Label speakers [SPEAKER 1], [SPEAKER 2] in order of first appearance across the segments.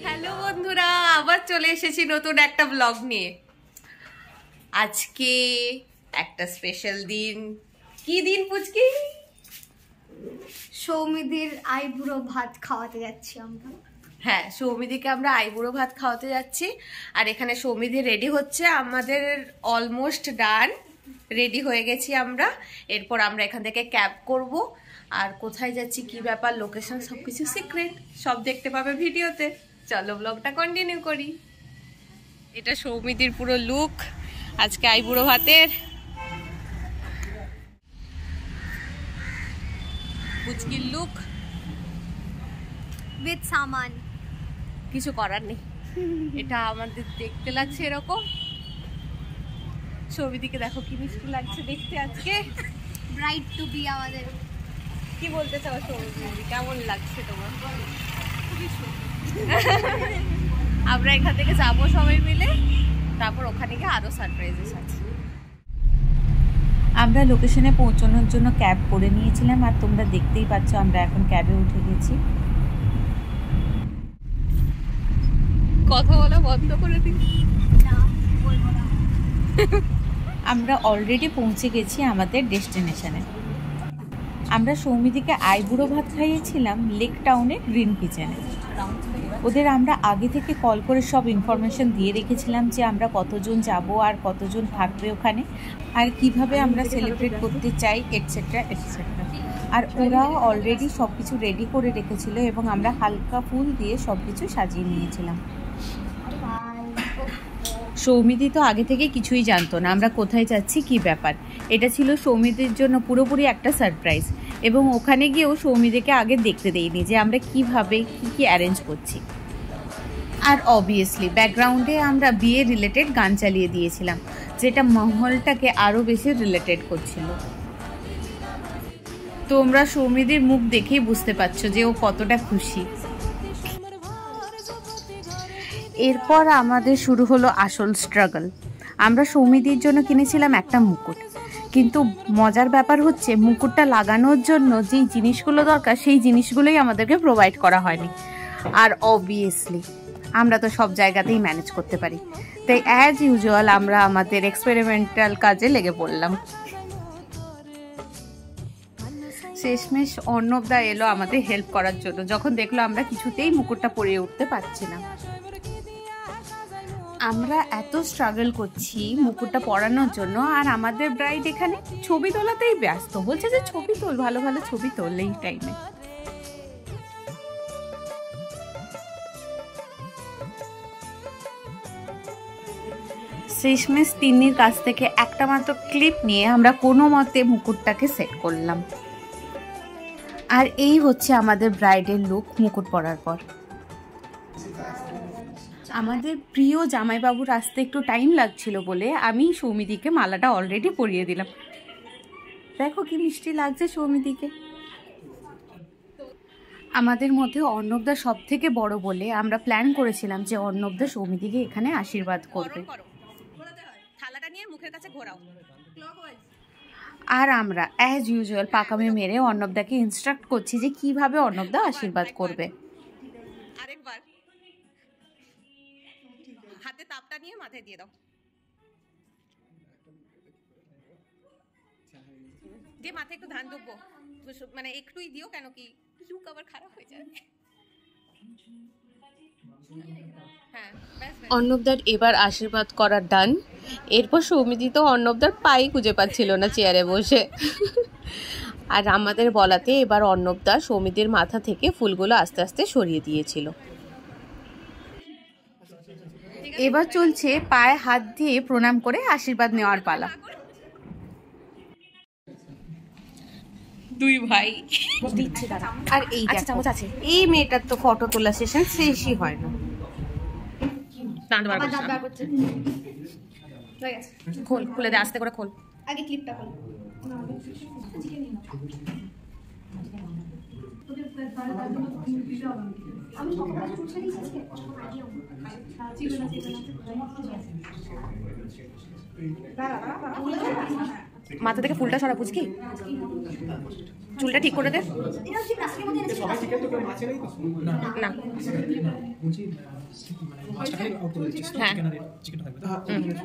[SPEAKER 1] Hello বন্ধুরা, আবার চলে এসেছি নতুন একটা ব্লগ নিয়ে। আজকে একটা স্পেশাল দিন। কি দিন পুচকি?
[SPEAKER 2] সৌমিদির আইবুড়ো ভাত খাওয়াতে যাচ্ছি আমরা।
[SPEAKER 1] হ্যাঁ, সৌমিদিকে আমরা আইবুড়ো ভাত খাওয়াতে যাচ্ছি। আর এখানে সৌমিদি রেডি হচ্ছে। আমাদের অলমোস্ট ডান, রেডি হয়ে গেছি আমরা। এরপর আমরা এখান থেকে ক্যাব করব। আর কোথায় যাচ্ছি, কি ব্যাপার, লোকেশন সবকিছু সিক্রেট, সব দেখতে পাবে ভিডিওতে। চলো ব্লগটা কন্টিনিউ করি। এটা সৌমিদির পুরো লুক আজকে আইবুড়ো ভাতের। পুচকির লুক
[SPEAKER 2] উইথ সামান,
[SPEAKER 1] কিছু করার নেই। এটা আমাদের দেখতে লাগছে এরকম। সৌমিদিকে দেখো কি মিষ্টি লাগছে দেখতে আজকে।
[SPEAKER 2] ব্রাইট টু বি আমাদের।
[SPEAKER 1] কি বলতে চাও সৌমিদি, কেমন লাগছে তোমার?
[SPEAKER 2] খুবই সুন্দর।
[SPEAKER 1] আমরা এখান থেকে যাবো সবাই মিলে, তারপর ওখানে গিয়ে আরো সারপ্রাইজেস আছে।
[SPEAKER 3] আমরা লোকেশনে পৌঁছানোর জন্য ক্যাব করে নিয়েছিলাম, আর তোমরা দেখতেই পাচ্ছ আমরা এখন ক্যাবে উঠে গেছি।
[SPEAKER 1] কথা বলা বন্ধ করে দিই।
[SPEAKER 2] না, বলবো না।
[SPEAKER 3] আমরা অলরেডি পৌঁছে গেছি আমাদের ডেস্টিনেশনে। আমরা সৌমিদিকে আইবুড়ো ভাত খাইয়েছিলাম লেক টাউনে গ্রিন কিচেনে। ওদের আমরা আগে থেকে কল করে সব ইনফরমেশন দিয়ে রেখেছিলাম যে আমরা কতজন যাব আর কতজন থাকবে ওখানে, আর কিভাবে আমরা সেলিব্রেট করতে চাই, এটসেট্রা এটসেট্রা। আর ওরা অলরেডি সব কিছু রেডি করে রেখেছিল এবং আমরা হালকা ফুল দিয়ে সব কিছু সাজিয়ে নিয়েছিলাম। সৌমিদি তো আগে থেকে কিছুই জানতো না আমরা কোথায় যাচ্ছি, কি ব্যাপার। এটা ছিল সৌমিদির জন্য পুরোপুরি একটা সারপ্রাইজ। এবং ওখানে গিয়েও সৌমিদিকে আগে দেখতে দেইনি যে আমরা কিভাবে কি অ্যারেঞ্জ করছি। আর অবভিয়াসলি ব্যাকগ্রাউন্ডে আমরা বিয়ে রিলেটেড গান চালিয়ে দিয়েছিলাম, যেটা মহলটাকে আরও বেশি রিলেটেড করছিল। তোমরা সৌমিদির মুখ দেখেই বুঝতে পারছো যে ও কতটা খুশি। এরপর আমাদের শুরু হলো আসল স্ট্রাগল। আমরা সৌমিদির জন্য কিনেছিলাম একটা মুকুট, কিন্তু মজার ব্যাপার হচ্ছে মুকুটটা লাগানোর জন্য যেই জিনিসগুলো দরকার সেই জিনিসগুলোই আমাদেরকে প্রোভাইড করা হয়নি। আর অবভিয়াসলি আমরা তো সব জায়গাতেই ম্যানেজ করতে পারি, তাই অ্যাজ ইউজুয়াল আমরা আমাদের এক্সপেরিমেন্টাল কাজে লেগে পড়লাম। শেষমেশ অর্ণবদা এলো আমাদের হেল্প করার জন্য, যখন দেখলো আমরা কিছুতেই মুকুটটা পরিয়ে উঠতে পারছি না। আমরা এত স্ট্রাগল করছি মুকুটটা পরানোর জন্য, আর আমাদের ব্রাইড এখানে ছবি তোলাতেই ব্যস্ত, বলছে যে ছবি তোল, ভালো ভালো ছবি তোল এই টাইমে। শেষমেশ তিন্নির কাছ থেকে একটা মাত্র ক্লিপ নিয়ে আমরা কোনো মতে মুকুটটাকে সেট করলাম। আর এই হচ্ছে আমাদের ব্রাইডের লুক মুকুট পরার পর। আমাদের প্রিয় জামাইবাবুর আসতে একটু টাইম লাগছিল বলে আমি সৌমিদিকে মালাটা অলরেডি পরিয়ে দিলাম। দেখো কি মিষ্টি লাগছে সৌমিদিকে। আমাদের মধ্যে অর্ণবদা সব থেকে বড় বলে আমরা প্ল্যান করেছিলাম যে অর্ণবদা সৌমিদিকে এখানে আশীর্বাদ করবে। আর আমরা অ্যাজ ইউজুয়াল পাকামি মেরে অর্ণবদাকে ইনস্ট্রাক্ট করছি যে কিভাবে অর্ণবদা আশীর্বাদ করবে।
[SPEAKER 1] হাতে তাপটা নিয়ে মাথায় দিয়ে দাও, দিয়ে মাথায় একটু ধান দেবো, মানে একটুই দিও, কেন কি লুক আবার খারাপ হয়ে যায়। হ্যাঁ, অর্ণবদার এবার আশীর্বাদ করার ডান। এরপর সৌমিদি তো অর্ণবদার পাই খুঁজে পাচ্ছিল না চেয়ারে বসে। আর আমাদের বলাতে এবার অর্ণবদা সৌমিদির মাথা থেকে ফুলগুলো আস্তে আস্তে সরিয়ে দিয়েছিল। এবার চলছে পায়ে হাত দিয়ে প্রণাম করে আশীর্বাদ নেওয়ার পালা। দুই ভাই দিচ্ছে দাঁড়া। আর এই চামচ আছে, এই মেয়েটার তো ফটো তোলা সেশন শেষই হয় না। খোল, খুলে দে, আস্তে করে খোল।
[SPEAKER 2] আগে ক্লিপটা খোল। আমি সকালে চুলটা দিয়েছি আজকে।
[SPEAKER 1] মাথা থেকে ফুলটা সরা পুচকি, চুলটা ঠিক করে দে।
[SPEAKER 2] এটা হচ্ছে প্লাস্টিকের মধ্যে এনেছে।
[SPEAKER 4] সবাই ঠিক আছে, তোকে মাছ এনেই তো
[SPEAKER 1] না
[SPEAKER 4] বুঝি মাছটা খালি আউট করে দিচ্ছিস,
[SPEAKER 1] হ্যাঁ।
[SPEAKER 4] চিকেনটা থাকবে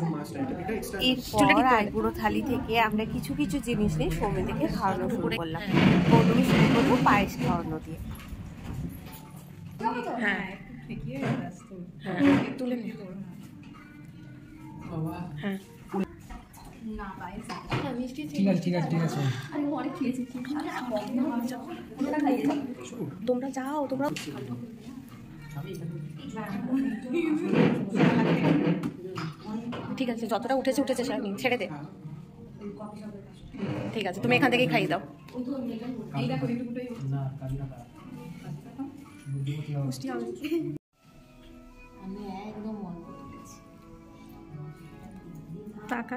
[SPEAKER 4] তো মাছটা এটা এক্সট্রা।
[SPEAKER 3] এরপর আইবুড়ো থালি থেকে আমরা কিছু কিছু জিনিস নিয়ে সৌমিদিকে খাওয়ানো শুরু করলাম। প্রথমে শুরু করবো পায়েস খাওয়ানো দিয়ে।
[SPEAKER 1] হ্যাঁ তুলে নে। হ্যাঁ
[SPEAKER 2] না পায়েস
[SPEAKER 4] ঠিক আছে ঠিক আছে ঠিক আছে।
[SPEAKER 2] আমি অনেক খেয়েছি। ওটা খাইয়েছি।
[SPEAKER 1] তোমরা যাও, তোমরা ঠিক আছে, যতটা উঠেছে উঠেছে, ছেড়ে দে। ঠিক আছে, তুমি এখান থেকেই খাইয়ে দাও।
[SPEAKER 4] না কালি না
[SPEAKER 1] টাকা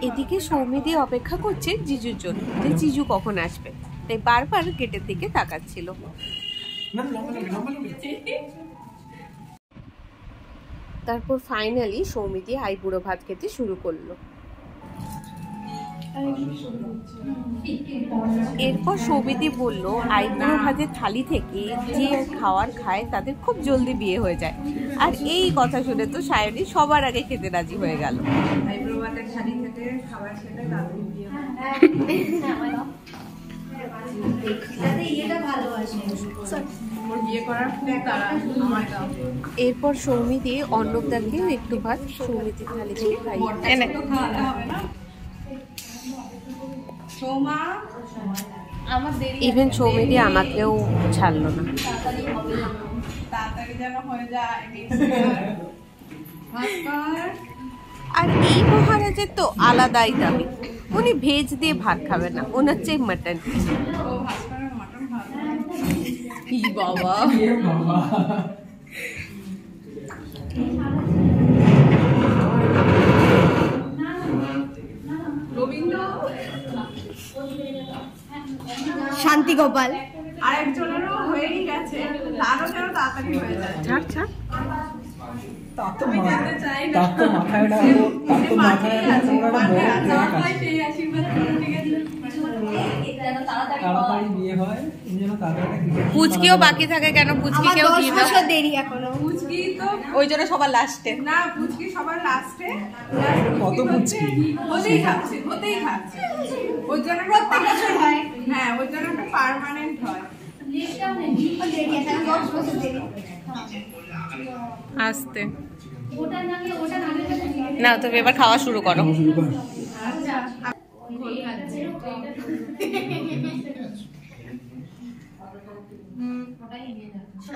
[SPEAKER 3] এদিকে সৌমিদি অপেক্ষা করছে জিজুর জন্য, যে জিজু কখন আসবে, তাই বারবার গেটের দিকে তাকাচ্ছিল।
[SPEAKER 4] না লম্বা লম্বা
[SPEAKER 3] তারপর ফাইনালি সৌমিদি আইবুড়ো ভাত খেতে শুরু করলো। এরপর সৌমিদি বলল, আইবুড়ো ভাতের থালি থেকে যে খাওয়ার খায় তাদের খুব জলদি বিয়ে হয়ে যায়। আর এই কথা শুনে তো সায়নী সবার আগে খেতে রাজি হয়ে গেল।
[SPEAKER 5] আইব্রো ভাতের থালি থেকে খাবার খেলে তাদের বিয়ে হয়।
[SPEAKER 2] এটা ভালো আছে।
[SPEAKER 5] ওর বিয়ে করার খুব তাড়া, আমার দাও।
[SPEAKER 3] এরপর সৌমিদি অন্নদাকেও একটু ভাত সৌমিদির থালি থেকে খাইয়ে
[SPEAKER 5] এনে তো খাওয়াতে হবে না। সৌমা আমার দেরি,
[SPEAKER 3] ইভেন সৌমিদি আমাকেও ছাড়লো না।
[SPEAKER 5] তাড়াতাড়ি যেন হয়ে যায়। ভাস্কর
[SPEAKER 3] আর এই মহারাজের তো আলাদাই দাবি, উনি ভেজ দিয়ে ভাত খাবে না, ওনার চেয়ে মাটন।
[SPEAKER 5] ও ভাস্করের মটন ভালো।
[SPEAKER 3] কি বাবা,
[SPEAKER 5] রবীন্দ্র
[SPEAKER 2] শান্তি গোপাল
[SPEAKER 5] আরেকজনেরও হয়েই গেছে, তারও যেন তাড়াতাড়ি হয়ে যায়।
[SPEAKER 3] ছাড় ছাড়।
[SPEAKER 5] তুমি জানতে চাই না,
[SPEAKER 4] তার তো মাথায় না, তার তো মাথায় না, তোমরা বড়
[SPEAKER 5] সবাই সেই আশীর্বাদ করো, ঠিক আছে?
[SPEAKER 4] তাড়াতাড়ি বিয়ে হয়, তুমি যেন তাড়াতাড়ি
[SPEAKER 3] পুচকিও বাকি থাকে কেন,
[SPEAKER 2] আমার
[SPEAKER 3] পুচকিকেও
[SPEAKER 2] 10
[SPEAKER 3] দিয়ে দাও।
[SPEAKER 2] বছর দেরি এখনো।
[SPEAKER 5] পুচকি তো
[SPEAKER 3] ওই জন্য সবার লাস্টে।
[SPEAKER 5] না, পুচকি সবার লাস্টে।
[SPEAKER 4] কত পুচকি?
[SPEAKER 5] হতেই খাচ্ছে, হতেই খাচ্ছে। ওর জন্য
[SPEAKER 2] প্রত্যেক বছর হয়।
[SPEAKER 5] হ্যাঁ, ওর জন্য একটা পার্মানেন্ট হয়।
[SPEAKER 2] ওর দেরি আছে, আমার 10 বছর দেরি।
[SPEAKER 3] আসতে
[SPEAKER 2] ওটা না
[SPEAKER 3] না, তুমি এবার খাওয়া শুরু করো।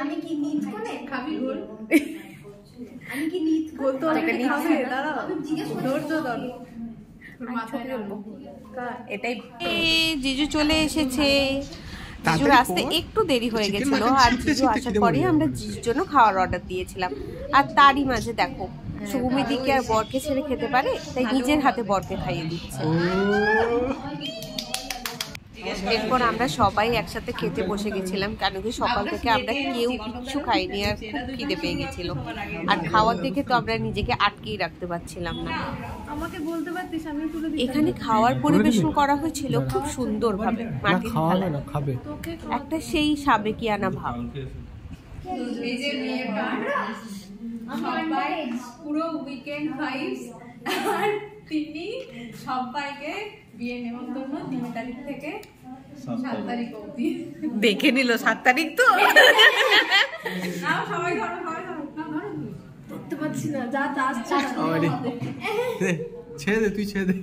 [SPEAKER 2] আমি কি নিত করে
[SPEAKER 5] খাবি ঘোল?
[SPEAKER 2] আমি কি নিত
[SPEAKER 5] ঘোল তো
[SPEAKER 3] তোকে
[SPEAKER 5] অনেকে
[SPEAKER 3] নিতে
[SPEAKER 5] খাবে,
[SPEAKER 3] হবে।
[SPEAKER 5] দাঁড়াও।
[SPEAKER 2] আমি জিজ্ঞেস করছি।
[SPEAKER 5] ধৈর্য ধরো। তোর মাথায় রাখবো।
[SPEAKER 3] এটাই জিজু চলে এসেছে। জিজুর
[SPEAKER 4] তাড়াতাড়ি
[SPEAKER 3] আসতে
[SPEAKER 4] কর।
[SPEAKER 3] একটু দেরি হয়ে
[SPEAKER 4] চিকেন
[SPEAKER 3] গেছিল,
[SPEAKER 4] মাটন
[SPEAKER 3] আর
[SPEAKER 4] শিখতে
[SPEAKER 3] জিজু
[SPEAKER 4] শিখতে
[SPEAKER 3] আসার
[SPEAKER 4] খিদে
[SPEAKER 3] পরে
[SPEAKER 4] মরে
[SPEAKER 3] আমরা
[SPEAKER 4] যাবে।
[SPEAKER 3] জিজুর জন্য খাওয়ার অর্ডার দিয়েছিলাম। আর তারই মাঝে দেখো সৌমিদিকে আর বরকে ছেড়ে খেতে পারে, তাই নিজের হাতে বরকে খাইয়ে দিচ্ছে। এরপর আমরা সবাই একসাথে খেতে বসে গেছিলাম, কেন কি সকাল থেকে আমরা কেউ কিচ্ছু খাইনি, আর খুব খিদে পেয়ে গেছিল। আর খাওয়ার দিকে তো আমরা নিজেকে আটকেই রাখতে পারছিলাম না।
[SPEAKER 5] আমাকে বলতে পারতিস, আমি তুলে দিই।
[SPEAKER 3] এখানে খাওয়ার পরিবেশন করা হয়েছিল খুব সুন্দরভাবে, মাটির থালায়।
[SPEAKER 4] খাবে।
[SPEAKER 3] একটা সেই সাবেকিয়ানা ভাব।
[SPEAKER 5] এই যে বিয়েটা সবাই পুরো উইকেন্ড ভাইবস, আর তিনি সবাইকে বিয়ে নেমন্তন্ন 3 তারিখ থেকে 7 তারিখ অবধি।
[SPEAKER 3] দেখে নিল 7 তারিখ তো।
[SPEAKER 5] না সবাই ধরো, সবাই ধরো, না ধরো।
[SPEAKER 2] করতে পারছি না, যা আসছে
[SPEAKER 4] ছেড়ে দে, তুই ছেড়ে দে।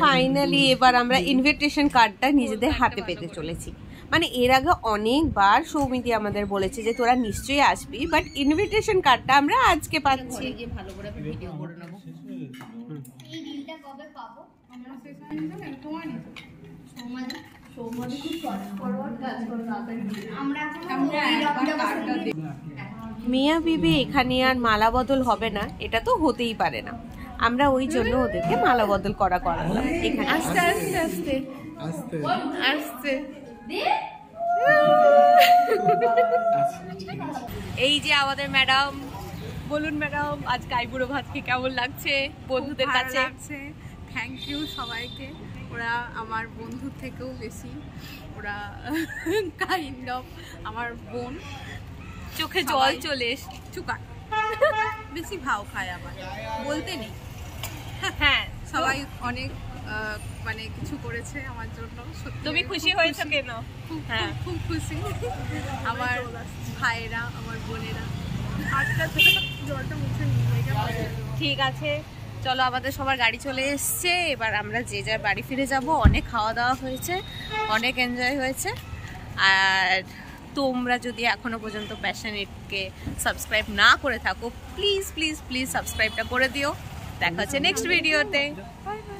[SPEAKER 3] ফাইনালি এবার আমরা ইনভিটেশন কার্ডটা নিজেদের হাতে পেতে চলেছি। মানে এর আগে অনেকবার সৌমিদি আমাদের বলেছে যে তোরা নিশ্চয়ই আসবি, বাট ইনভিটেশন কার্ডটা আমরা আজকে পাচ্ছি।
[SPEAKER 1] ভালো করে ভিডিও করে নেবো।
[SPEAKER 2] এই ডিলটা কবে পাবো?
[SPEAKER 5] আমরা শেষ হয়নি তো, তোমারই তো।
[SPEAKER 2] সৌমাদি খুব ফরওয়ার্ড কাজ করে তাড়াতাড়ি। আমরা
[SPEAKER 5] আমরা একবার কার্ডটা দেখি।
[SPEAKER 3] মিয়া বিবি এখানে আর মালা বদল হবে না, এটা তো হতেই পারে না। আমরা ওই জন্য ওদেরকে মালা বদল করালাম এখানে।
[SPEAKER 1] আস্তে আস্তে আস্তে
[SPEAKER 4] আস্তে
[SPEAKER 1] আস্তে। এই যে আমাদের ম্যাডাম বলুন ম্যাডাম, আজকে আইবুড়ো ভাতকে কেমন লাগছে বন্ধুদের
[SPEAKER 5] খুব ভালো
[SPEAKER 1] কাছে?
[SPEAKER 5] লাগছে। থ্যাংক ইউ সবাইকে, ওরা আমার বন্ধুর থেকেও বেশি, ওরা কাইন্ড অফ আমার বোন।
[SPEAKER 1] চোখে জল
[SPEAKER 5] সবাই-
[SPEAKER 1] চলে এস
[SPEAKER 5] চুকা বেশি ভাও খায় আবার, বলতে নেই।
[SPEAKER 1] হ্যাঁ,
[SPEAKER 5] সবাই অনেক মানে কিছু করেছে আমার জন্য, সত্যি
[SPEAKER 1] তুমি
[SPEAKER 5] আমি
[SPEAKER 1] খুশি
[SPEAKER 5] খুব
[SPEAKER 1] হয়েছো কেন?
[SPEAKER 5] খুব
[SPEAKER 1] হ্যাঁ।
[SPEAKER 5] খুব খুশি। আমার ভাইরা, আমার বোনেরা, জলটা মুছে নিয়ে গেছে।
[SPEAKER 1] ঠিক আছে, চলো আমাদের সবার গাড়ি চলে এসছে, এবার আমরা যে যার বাড়ি ফিরে যাব। অনেক খাওয়া দাওয়া হয়েছে, অনেক এনজয় হয়েছে। আর তোমরা যদি এখনো পর্যন্ত প্যাশনেটকে সাবস্ক্রাইব না করে থাকো, প্লিজ প্লিজ প্লিজ সাবস্ক্রাইবটা করে দিও। দেখা হচ্ছে নেক্সট ভিডিওতে। Bye bye.